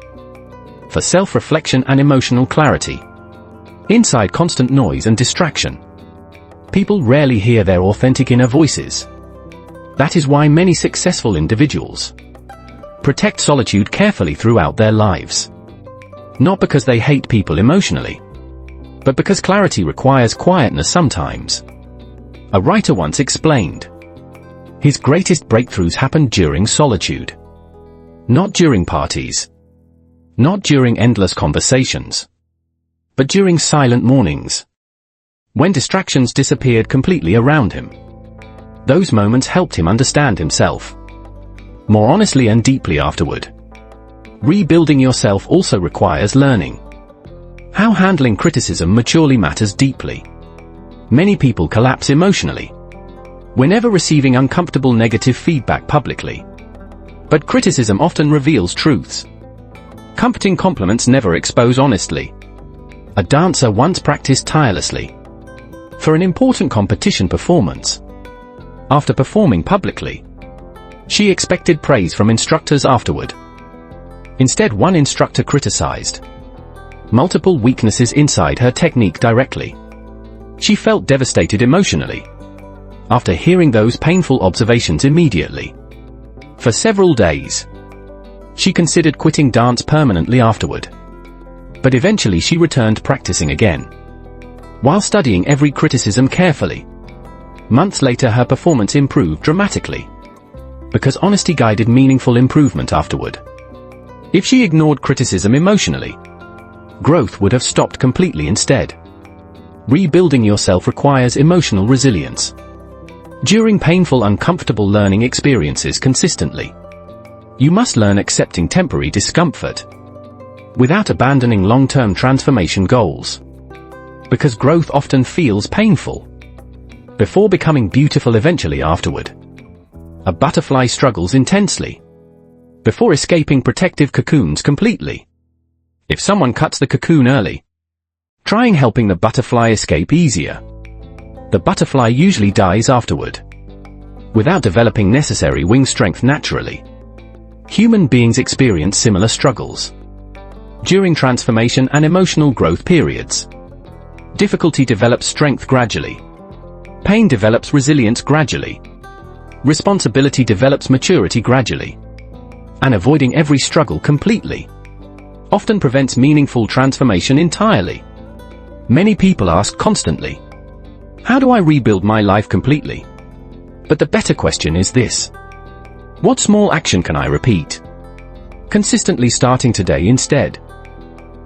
Speaker 1: for self-reflection and emotional clarity. Inside constant noise and distraction, people rarely hear their authentic inner voices. That is why many successful individuals protect solitude carefully throughout their lives. Not because they hate people emotionally, but because clarity requires quietness sometimes. A writer once explained, his greatest breakthroughs happened during solitude. Not during parties, not during endless conversations, but during silent mornings, when distractions disappeared completely around him. Those moments helped him understand himself more honestly and deeply afterward. Rebuilding yourself also requires learning how handling criticism maturely matters deeply. Many people collapse emotionally whenever receiving uncomfortable negative feedback publicly. But criticism often reveals truths. Comforting compliments never expose honestly. A dancer once practiced tirelessly for an important competition performance. After performing publicly, she expected praise from instructors afterward. Instead, one instructor criticized multiple weaknesses inside her technique directly. She felt devastated emotionally after hearing those painful observations immediately. For several days, she considered quitting dance permanently afterward. But eventually she returned practicing again, while studying every criticism carefully. Months later her performance improved dramatically, because honesty guided meaningful improvement afterward. If she ignored criticism emotionally, growth would have stopped completely instead. Rebuilding yourself requires emotional resilience. During painful, uncomfortable learning experiences consistently, you must learn accepting temporary discomfort without abandoning long-term transformation goals. Because growth often feels painful before becoming beautiful eventually afterward. A butterfly struggles intensely before escaping protective cocoons completely. If someone cuts the cocoon early, trying helping the butterfly escape easier, the butterfly usually dies afterward, without developing necessary wing strength naturally. Human beings experience similar struggles during transformation and emotional growth periods. Difficulty develops strength gradually. Pain develops resilience gradually. Responsibility develops maturity gradually. And avoiding every struggle completely often prevents meaningful transformation entirely. Many people ask constantly, how do I rebuild my life completely? But the better question is this: what small action can I repeat consistently starting today instead?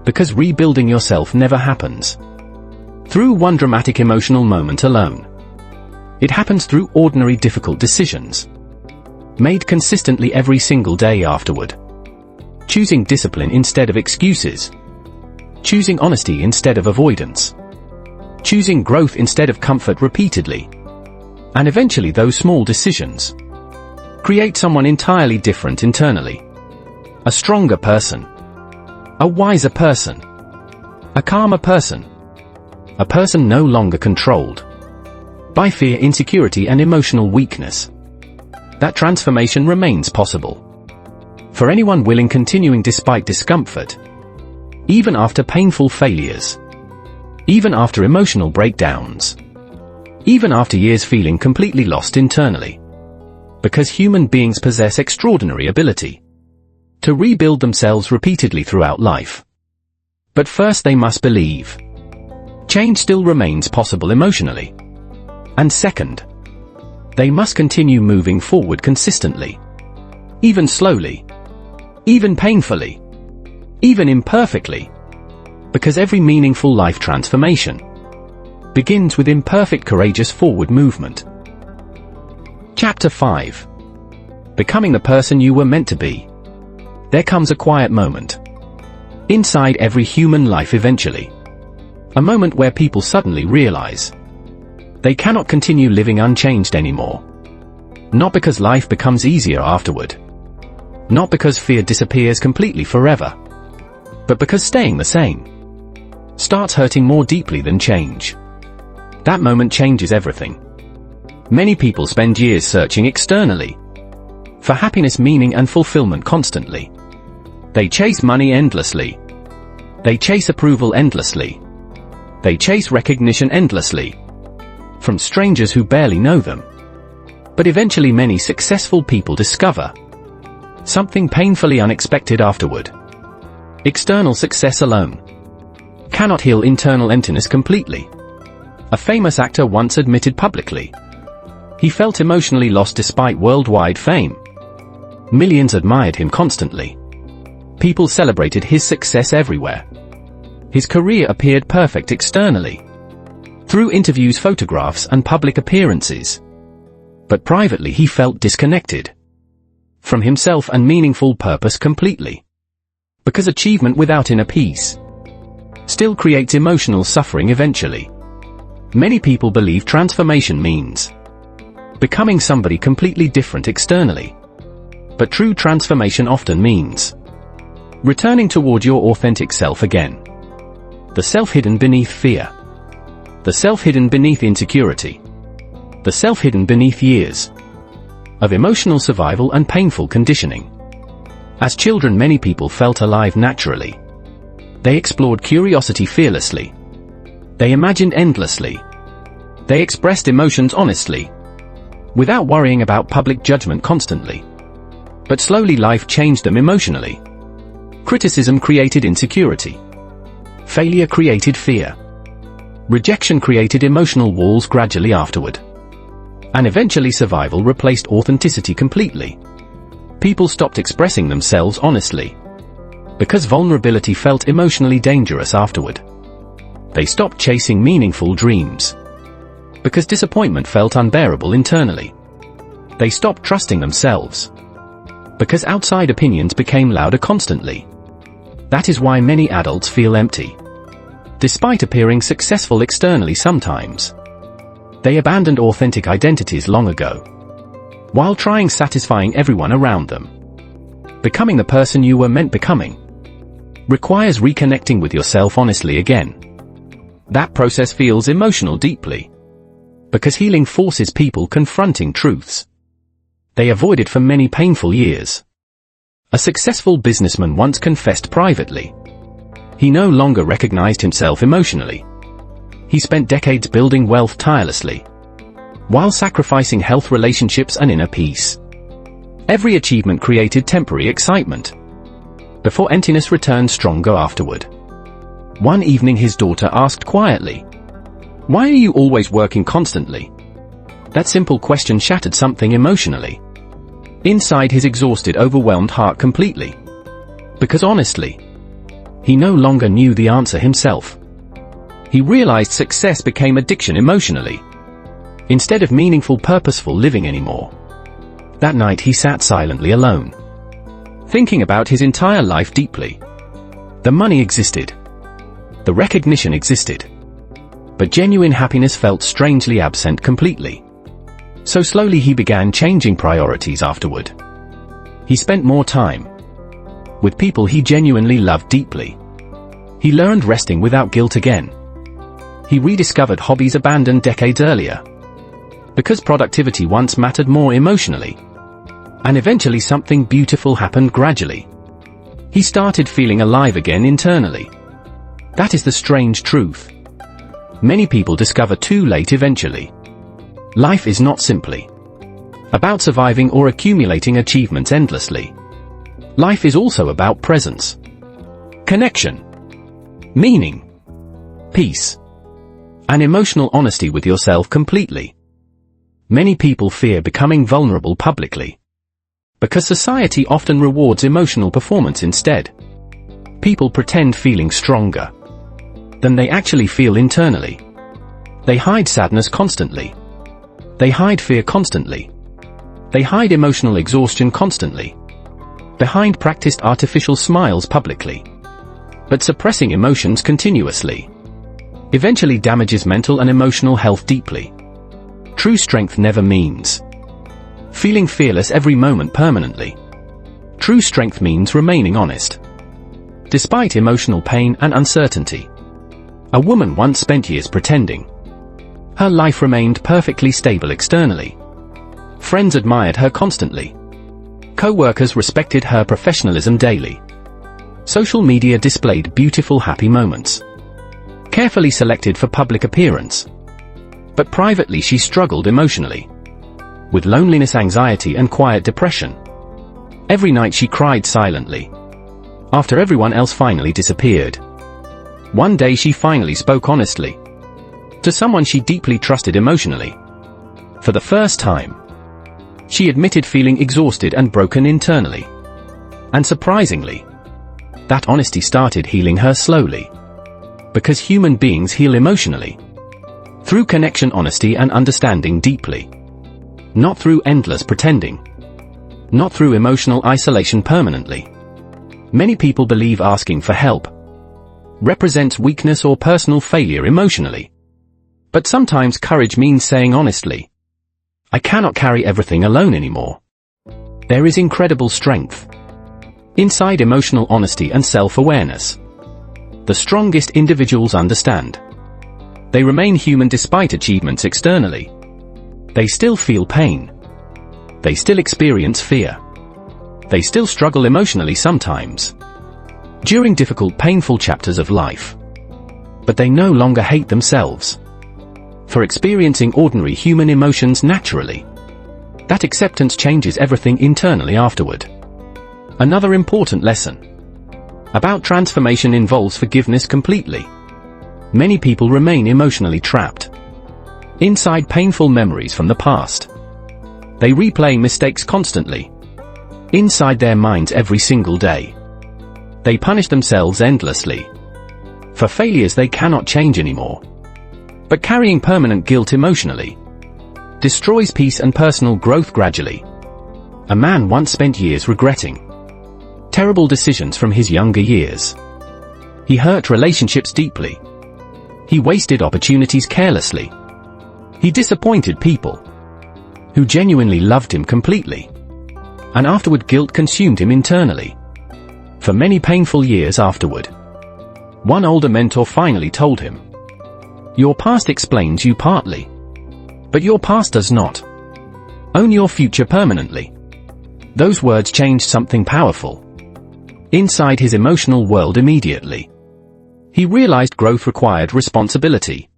Speaker 1: Because rebuilding yourself never happens through one dramatic emotional moment alone. It happens through ordinary difficult decisions, made consistently every single day afterward. Choosing discipline instead of excuses. Choosing honesty instead of avoidance. Choosing growth instead of comfort repeatedly. And eventually those small decisions create someone entirely different internally. A stronger person. A wiser person. A calmer person. A person no longer controlled by fear, insecurity, and emotional weakness. That transformation remains possible for anyone willing, continuing despite discomfort, even after painful failures, even after emotional breakdowns, even after years feeling completely lost internally. Because human beings possess extraordinary ability to rebuild themselves repeatedly throughout life. But first they must believe. Change still remains possible emotionally. And second, they must continue moving forward consistently. Even slowly. Even painfully. Even imperfectly. Because every meaningful life transformation begins with imperfect, courageous forward movement. Chapter 5. Becoming the person you were meant to be. There comes a quiet moment inside every human life eventually. A moment where people suddenly realize they cannot continue living unchanged anymore. Not because life becomes easier afterward. Not because fear disappears completely forever. But because staying the same starts hurting more deeply than change. That moment changes everything. Many people spend years searching externally for happiness, meaning, and fulfillment constantly. They chase money endlessly. They chase approval endlessly. They chase recognition endlessly from strangers who barely know them. But eventually many successful people discover something painfully unexpected afterward. External success alone cannot heal internal emptiness completely. A famous actor once admitted publicly he felt emotionally lost despite worldwide fame. Millions admired him constantly. People celebrated his success everywhere. His career appeared perfect externally, through interviews, photographs, and public appearances. But privately he felt disconnected from himself and meaningful purpose completely. Because achievement without inner peace still creates emotional suffering eventually. Many people believe transformation means becoming somebody completely different externally. But true transformation often means returning toward your authentic self again. The self hidden beneath fear. The self hidden beneath insecurity. The self hidden beneath years of emotional survival and painful conditioning. As children, many people felt alive naturally. They explored curiosity fearlessly. They imagined endlessly. They expressed emotions honestly, without worrying about public judgment constantly. But slowly life changed them emotionally. Criticism created insecurity. Failure created fear. Rejection created emotional walls gradually afterward. And eventually survival replaced authenticity completely. People stopped expressing themselves honestly, because vulnerability felt emotionally dangerous afterward. They stopped chasing meaningful dreams, because disappointment felt unbearable internally. They stopped trusting themselves, because outside opinions became louder constantly. That is why many adults feel empty. Despite appearing successful externally sometimes, they abandoned authentic identities long ago, while trying satisfying everyone around them. Becoming the person you were meant becoming requires reconnecting with yourself honestly again. That process feels emotional deeply, because healing forces people confronting truths they avoided for many painful years. A successful businessman once confessed privately he no longer recognized himself emotionally. He spent decades building wealth tirelessly, while sacrificing health, relationships, and inner peace. Every achievement created temporary excitement, before emptiness returned stronger afterward. One evening his daughter asked quietly, "Why are you always working constantly?" That simple question shattered something emotionally inside his exhausted, overwhelmed heart completely. Because honestly, he no longer knew the answer himself. He realized success became addiction emotionally, instead of meaningful, purposeful living anymore. That night he sat silently alone, thinking about his entire life deeply. The money existed. The recognition existed. But genuine happiness felt strangely absent completely. So slowly he began changing priorities afterward. He spent more time with people he genuinely loved deeply. He learned resting without guilt again. He rediscovered hobbies abandoned decades earlier, because productivity once mattered more emotionally. And eventually something beautiful happened gradually. He started feeling alive again internally. That is the strange truth. Many people discover too late eventually. Life is not simply about surviving or accumulating achievements endlessly. Life is also about presence, connection, meaning, peace, and emotional honesty with yourself completely. Many people fear becoming vulnerable publicly, because society often rewards emotional performance instead. People pretend feeling stronger than they actually feel internally. They hide sadness constantly. They hide fear constantly. They hide emotional exhaustion constantly, behind practiced artificial smiles publicly. But suppressing emotions continuously eventually damages mental and emotional health deeply. True strength never means feeling fearless every moment permanently. True strength means remaining honest, despite emotional pain and uncertainty. A woman once spent years pretending. Her life remained perfectly stable externally. Friends admired her constantly. Co-workers respected her professionalism daily. Social media displayed beautiful happy moments, carefully selected for public appearance. But privately she struggled emotionally, with loneliness, anxiety, and quiet depression. Every night she cried silently, after everyone else finally disappeared. One day she finally spoke honestly, to someone she deeply trusted emotionally. For the first time, she admitted feeling exhausted and broken internally. And surprisingly, that honesty started healing her slowly. Because human beings heal emotionally, through connection, honesty, and understanding deeply. Not through endless pretending. Not through emotional isolation permanently. Many people believe asking for help represents weakness or personal failure emotionally. But sometimes courage means saying honestly, I cannot carry everything alone anymore. There is incredible strength inside emotional honesty and self-awareness. The strongest individuals understand. They remain human despite achievements externally. They still feel pain. They still experience fear. They still struggle emotionally sometimes, during difficult, painful chapters of life. But they no longer hate themselves for experiencing ordinary human emotions naturally. That acceptance changes everything internally afterward. Another important lesson about transformation involves forgiveness completely. Many people remain emotionally trapped inside painful memories from the past. They replay mistakes constantly inside their minds every single day. They punish themselves endlessly for failures they cannot change anymore. But carrying permanent guilt emotionally destroys peace and personal growth gradually. A man once spent years regretting terrible decisions from his younger years. He hurt relationships deeply. He wasted opportunities carelessly. He disappointed people who genuinely loved him completely. And afterward, guilt consumed him internally. For many painful years afterward, one older mentor finally told him, your past explains you partly, but your past does not own your future permanently. Those words changed something powerful inside his emotional world immediately. He realized growth required responsibility,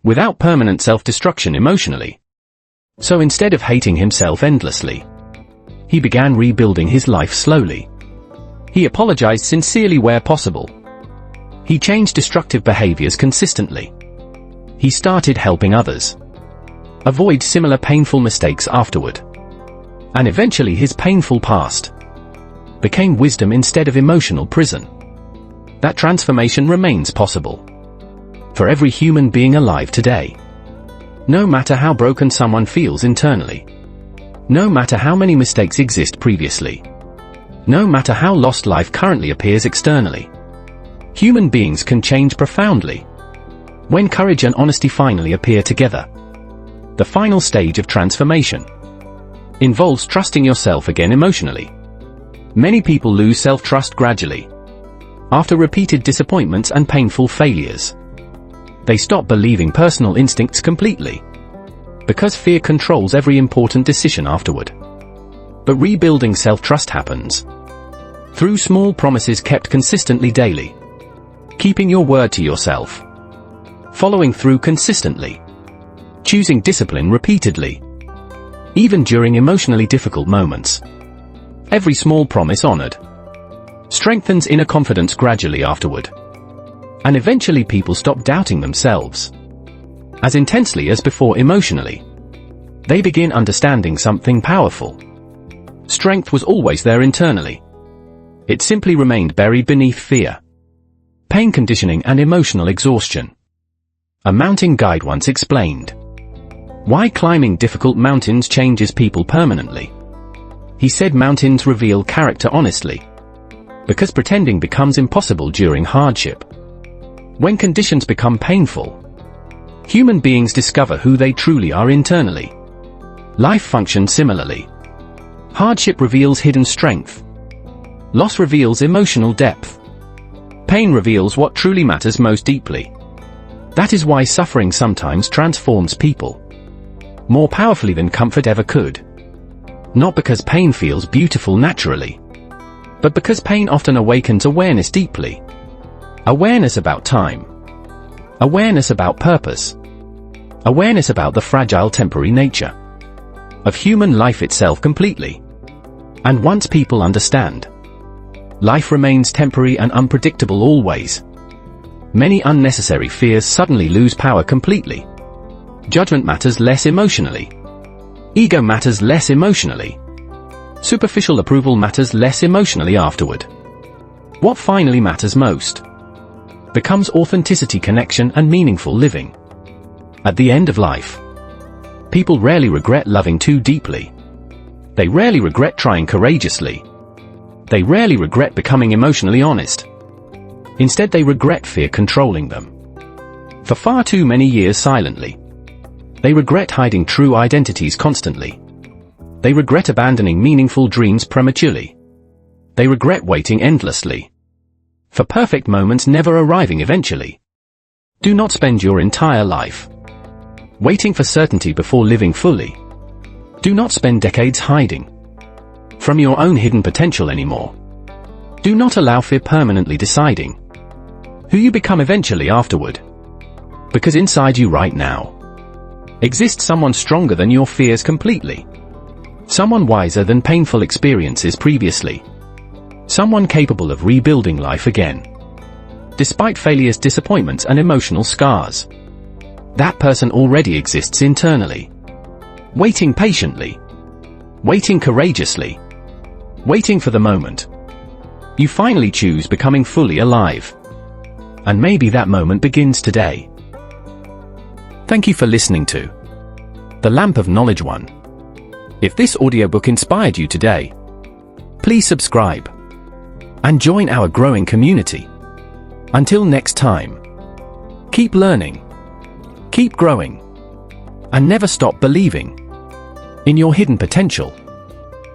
Speaker 1: without permanent self-destruction emotionally. So instead of hating himself endlessly, he began rebuilding his life slowly. He apologized sincerely where possible. He changed destructive behaviors consistently. He started helping others avoid similar painful mistakes afterward. And eventually his painful past became wisdom instead of emotional prison. That transformation remains possible for every human being alive today. No matter how broken someone feels internally, no matter how many mistakes exist previously, no matter how lost life currently appears externally, human beings can change profoundly when courage and honesty finally appear together. The final stage of transformation involves trusting yourself again emotionally. Many people lose self-trust gradually after repeated disappointments and painful failures. They stop believing personal instincts completely because fear controls every important decision afterward. But rebuilding self-trust happens through small promises kept consistently daily, keeping your word to yourself, following through consistently, choosing discipline repeatedly, even during emotionally difficult moments. Every small promise honored strengthens inner confidence gradually afterward. And eventually people stop doubting themselves as intensely as before emotionally. They begin understanding something powerful. Strength was always there internally. It simply remained buried beneath fear, pain conditioning and emotional exhaustion. A mountain guide once explained why climbing difficult mountains changes people permanently. He said mountains reveal character honestly, because pretending becomes impossible during hardship. When conditions become painful, human beings discover who they truly are internally. Life functions similarly. Hardship reveals hidden strength. Loss reveals emotional depth. Pain reveals what truly matters most deeply. That is why suffering sometimes transforms people more powerfully than comfort ever could. Not because pain feels beautiful naturally, but because pain often awakens awareness deeply. Awareness about time. Awareness about purpose. Awareness about the fragile temporary nature of human life itself completely. And once people understand, life remains temporary and unpredictable always. Many unnecessary fears suddenly lose power completely. Judgment matters less emotionally. Ego matters less emotionally. Superficial approval matters less emotionally afterward. What finally matters most becomes authenticity, connection, and meaningful living. At the end of life, people rarely regret loving too deeply. They rarely regret trying courageously. They rarely regret becoming emotionally honest. Instead, they regret fear controlling them for far too many years silently. They regret hiding true identities constantly. They regret abandoning meaningful dreams prematurely. They regret waiting endlessly for perfect moments never arriving eventually. Do not spend your entire life waiting for certainty before living fully. Do not spend decades hiding from your own hidden potential anymore. Do not allow fear permanently deciding who you become eventually afterward. Because inside you right now exists someone stronger than your fears completely. Someone wiser than painful experiences previously. Someone capable of rebuilding life again, despite failures, disappointments, and emotional scars. That person already exists internally, waiting patiently, waiting courageously, waiting for the moment you finally choose becoming fully alive. And maybe that moment begins today. Thank you for listening to The Lamp of Knowledge 1. If this audiobook inspired you today, please subscribe and join our growing community. Until next time, keep learning, keep growing, and never stop believing in your hidden potential.